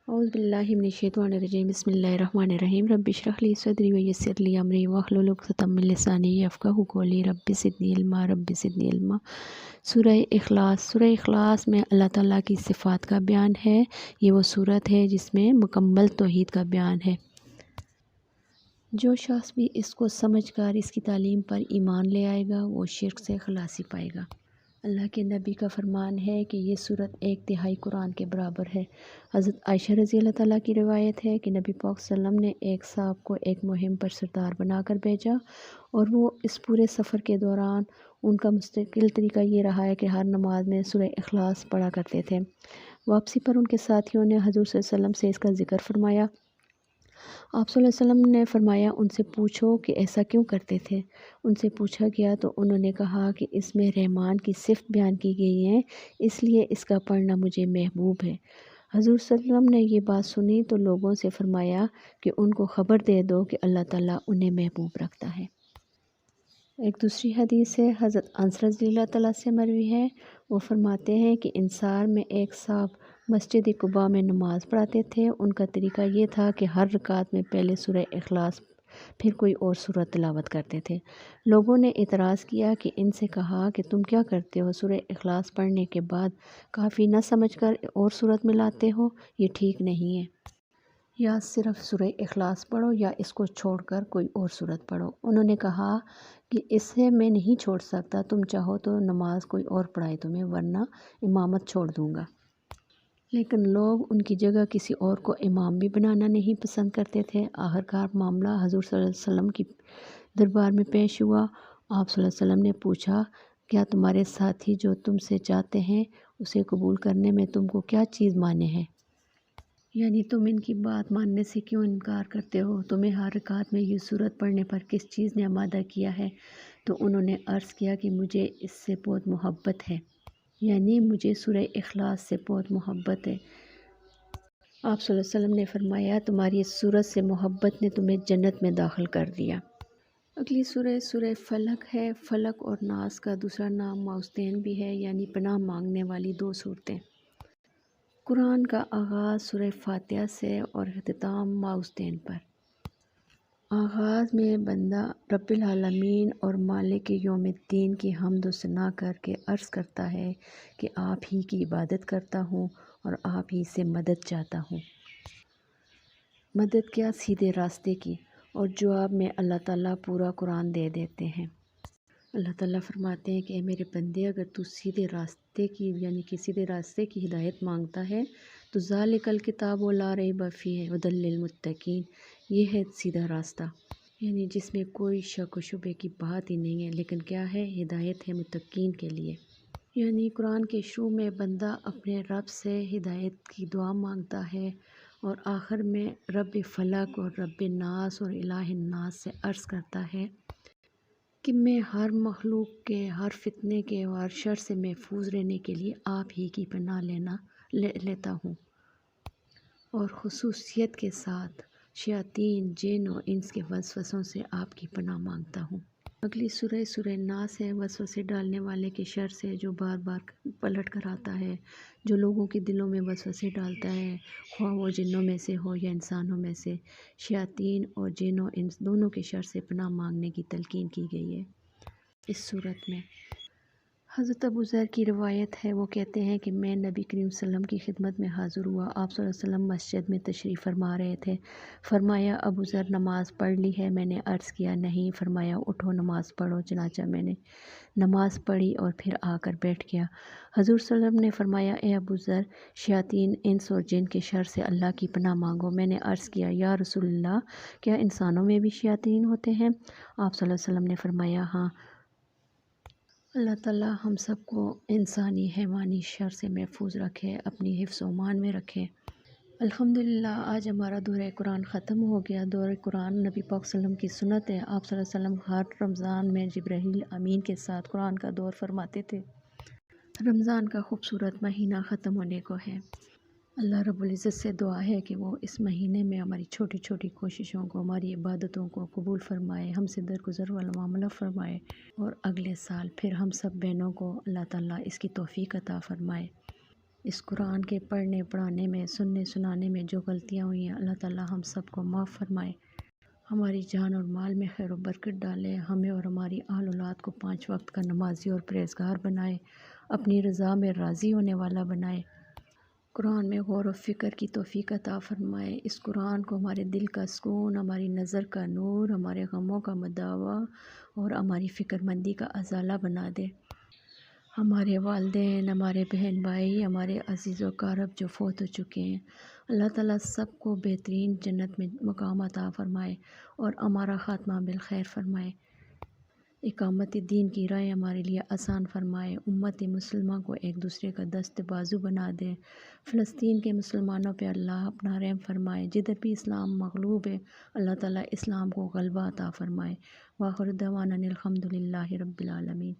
औज़ु बिल्लाहि मिनश्शैतानिर्रजीम बिस्मिल्लाहिर्रहमानिर्रहीम रब्बि इश्रह ली सदरी व यस्सिर ली अमरी वहलुल उक़दतम मिन लिसानी यफ़क़हू क़ौली रब्बि ज़िदनी इल्मा। सूरह इख़लास में अल्लाह ताला की सिफ़ात का बयान है। ये वो सूरत है जिसमें मुकम्मल तौहीद का बयान है। जो शख्स भी इसको समझकर इसकी तालीम पर ईमान ले आएगा वो शिर्क से खलासी पाएगा। अल्लाह के नबी का फरमान है कि ये सूरत 1/3 कुरान के बराबर है। हज़रत आयशा रज़ी अल्लाह ताला की रिवायत है कि नबी पाक सल्लल्लाहु अलैहि वसल्लम ने एक साहब को एक मुहिम पर सरदार बनाकर भेजा और वो इस पूरे सफ़र के दौरान उनका मुस्तकिल तरीका ये रहा है कि हर नमाज में सूरह इख़लास पढ़ा करते थे। वापसी पर उनके साथियों ने हज़ूर सल्लल्लाहु अलैहि वसल्लम से इसका ज़िक्र फरमाया। आप सल्लल्लाहु अलैहि वसल्लम ने फरमाया, उनसे पूछो कि ऐसा क्यों करते थे। उनसे पूछा गया तो उन्होंने कहा कि इसमें रहमान की सिफ़त बयान की गई है, इसलिए इसका पढ़ना मुझे महबूब है। हज़ूर सल्लल्लाहु अलैहि वसल्लम ने ये बात सुनी तो लोगों से फरमाया कि उनको ख़बर दे दो कि अल्लाह ताला उन्हें महबूब रखता है। एक दूसरी हदीस है, हज़रत अनस रज़ियल्लाहु तआला से मरवी है। वो फरमाते हैं कि इंसार में एक साहब मस्जिद कुबा में नमाज़ पढ़ाते थे। उनका तरीका ये था कि हर रकात में पहले सूरह इख़लास फिर कोई और सूरत तिलावत करते थे। लोगों ने एतराज़ किया कि इनसे कहा कि तुम क्या करते हो, सूरह इख़लास पढ़ने के बाद काफ़ी न समझकर और सूरत मिलाते हो, ये ठीक नहीं है। या सिर्फ़ सूरह इख़लास पढ़ो या इसको छोड़कर कोई और सूरत पढ़ो। उन्होंने कहा कि इसे मैं नहीं छोड़ सकता, तुम चाहो तो नमाज कोई और पढ़ाए तुम्हें, वरना इमामत छोड़ दूँगा। लेकिन लोग उनकी जगह किसी और को इमाम भी बनाना नहीं पसंद करते थे। आखिरकार मामला हज़ूर सल्लल्लाहु अलैहि वसल्लम की दरबार में पेश हुआ। आप सल्लल्लाहु अलैहि वसल्लम ने पूछा, क्या तुम्हारे साथी जो तुमसे चाहते हैं उसे कबूल करने में तुमको क्या चीज़ माने है, यानी तुम इनकी बात मानने से क्यों इनकार करते हो? तुम्हें हर रकात में ये सूरत पढ़ने पर किस चीज़ ने आमादा किया है? तो उन्होंने अर्ज़ किया कि मुझे इससे बहुत मोहब्बत है, यानी मुझे सूरह इख़लास से बहुत मोहब्बत है। आप सल्लल्लाहु अलैहि वसल्लम ने फरमाया, तुम्हारी इस सूरत से मोहब्बत ने तुम्हें जन्नत में दाखिल कर दिया। अगली सूरह फ़लक है। फ़लक और नास का दूसरा नाम माउज़तैन भी है, यानी पनाह मांगने वाली दो सूरतें। कुरान का आगाज़ सूरह फ़ातिहा से और इख्तिताम माउज़तैन पर। आगाज़ में बंदा रब्बिल आलमीन और मालिक यौमिद्दीन की हम्द व सना करके अर्ज़ करता है कि आप ही की इबादत करता हूँ और आप ही से मदद चाहता हूँ। मदद क्या, सीधे रास्ते की। और जवाब में अल्लाह ताला पूरा कुरान दे देते हैं। अल्लाह ताला फरमाते हैं कि ए मेरे बंदे, अगर तू सीधे रास्ते की यानी कि सीधे रास्ते की हिदायत मांगता है तो ज़ालिकल किताबु ला रैब फ़ीहि हुदल लिल मुत्तक़ीन, ये है सीधा रास्ता, यानी जिसमें कोई शक व शुबे की बात ही नहीं है, लेकिन क्या है, हिदायत है मुत्तक़ीन के लिए। यानी कुरान के शुरू में बंदा अपने रब से हिदायत की दुआ मांगता है और आखिर में रब फ़लक और रब नास और इलाहिन नास से अर्ज़ करता है कि मैं हर मखलूक के हर फितने के और हर शर से महफूज रहने के लिए आप ही की पनाह लेता हूँ, और ख़ुसूसियत के साथ शयातीन, जिन और इंस के वसवसों से आपकी पनाह मांगता हूँ। अगली सूरह नास है। वसवसे डालने वाले के शर से जो बार बार पलट कर आता है, जो लोगों के दिलों में वसवसे डालता है, ख्वाह वो जिन्नों में से हो या इंसानों में से। शयातीन और जिन और इंस दोनों के शर से पनाह मांगने की तलकीन की गई है इस सूरत में। हज़रत अबू ज़र की रिवायत है, वो कहते हैं कि मैं नबी करीम सल्लल्लाहु अलैहि वसल्लम की खिदमत में हाज़िर हुआ। आप सल्लल्लाहु अलैहि वसल्लम मस्जिद में तशरीफ़ फरमा रहे थे। फरमाया, अबू ज़र नमाज़ पढ़ ली है? मैंने अर्ज़ किया नहीं। फरमाया, उठो नमाज़ पढ़ो। चनाचा मैंने नमाज़ पढ़ी और फिर आकर बैठ गया। हज़ूर सल्लल्लाहु अलैहि वसल्लम ने फरमाया, ए अबू ज़र, शयातीन, इंस और जिन के शर से अल्लाह की पनाह मांगो। मैंने अर्ज़ किया, या रसूलल्लाह, क्या इंसानों में भी शयातीन होते हैं? आप सल्लल्लाहु अलैहि वसल्लम ने फरमाया, हाँ। अल्लाह ताला हम सबको इंसानी हैवानी शर से महफूज रखे, अपनी हिफ्ज़ व मान में रखे। अल्हम्दुलिल्लाह, आज हमारा दौरे कुरान ख़त्म हो गया। दौरे कुरान नबी पाक सल्लल्लाहु अलैहि वसल्लम की सुन्नत है। आप सल्लल्लाहु अलैहि वसल्लम हर रमज़ान में जिब्राईल अमीन के साथ कुरान का दौर फरमाते थे। रमज़ान का खूबसूरत महीना ख़त्म होने को है। अल्लाह रब्बुल इज़्ज़त से दुआ है कि वो इस महीने में हमारी छोटी छोटी कोशिशों को, हमारी इबादतों को कबूल फ़रमाए, हमसे दरगुज़र वाला मामला फ़रमाए और अगले साल फिर हम सब बहनों को अल्लाह ताला इसकी तौफ़ीक़ अता फ़रमाए। اس قرآن کے پڑھنے پڑھانے میں، سننے سنانے میں جو غلطیاں ہوئی ہیں اللہ تعالی ہم سب کو معاف فرمائے، ہماری جان اور مال میں خیر و برکت ڈالے، ہمیں اور ہماری اہل اولاد کو 5 وقت کا نمازی اور پرہیزگار بنائے، اپنی رضا میں راضی ہونے والا بنائے، قرآن میں غور و فکر کی توفیق عطا فرمائے، اس قرآن کو ہمارے دل کا سکون، ہماری نظر کا نور، ہمارے غموں کا مداوا اور ہماری فکر مندی کا ازالہ بنا دے۔ ہمارے والدین، ہمارے بہن بھائی، ہمارے عزیز و اقارب جو فوت ہو چکے ہیں، اللہ تعالیٰ سب کو بہترین جنت میں مقام عطا فرمائے اور ہمارا خاتمہ بالخیر فرمائے، اقامت دین کی راہیں ہمارے لیے آسان فرمائے، امت مسلمہ کو ایک دوسرے کا دست بازو بنا دے، فلسطین کے مسلمانوں پہ اللہ اپنا رحم فرمائے، جدھر بھی اسلام مغلوب ہے اللہ تعالیٰ اسلام کو غلبہ عطا فرمائے، وآخر دعوانا الحمد للہ رب العالمین۔